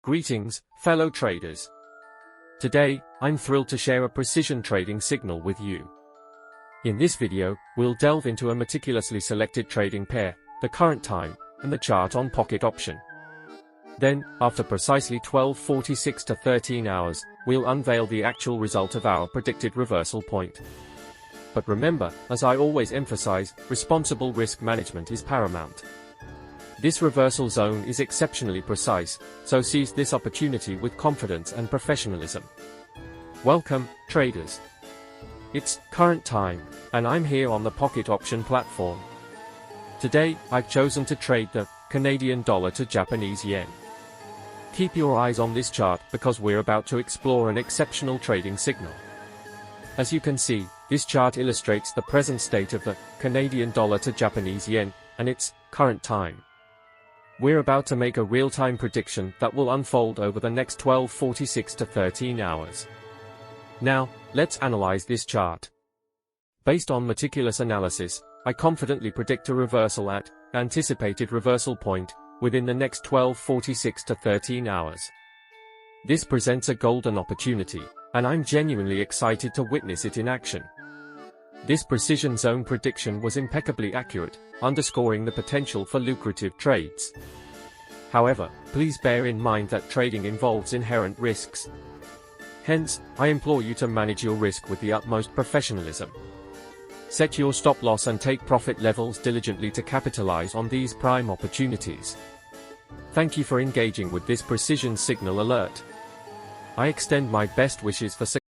Greetings, fellow traders. Today, I'm thrilled to share a precision trading signal with you. In this video, we'll delve into a meticulously selected trading pair, the current time, and the chart on pocket option. Then, after precisely 12:46 to 13 hours, we'll unveil the actual result of our predicted reversal point. But remember, as I always emphasize, responsible risk management is paramount. This reversal zone is exceptionally precise, so seize this opportunity with confidence and professionalism. Welcome, traders. It's current time, and I'm here on the pocket option platform. Today, I've chosen to trade the Canadian dollar to Japanese yen. Keep your eyes on this chart because we're about to explore an exceptional trading signal. As you can see, this chart illustrates the present state of the Canadian dollar to Japanese yen and its current time. We're about to make a real-time prediction that will unfold over the next 12:46 to 13 hours. Now, let's analyze this chart. Based on meticulous analysis, I confidently predict a reversal at anticipated reversal point within the next 12:46 to 13 hours. This presents a golden opportunity, and I'm genuinely excited to witness it in action. This precision zone prediction was impeccably accurate, underscoring the potential for lucrative trades. However, please bear in mind that trading involves inherent risks. Hence, I implore you to manage your risk with the utmost professionalism. Set your stop loss and take profit levels diligently to capitalize on these prime opportunities. Thank you for engaging with this precision signal alert. I extend my best wishes for success.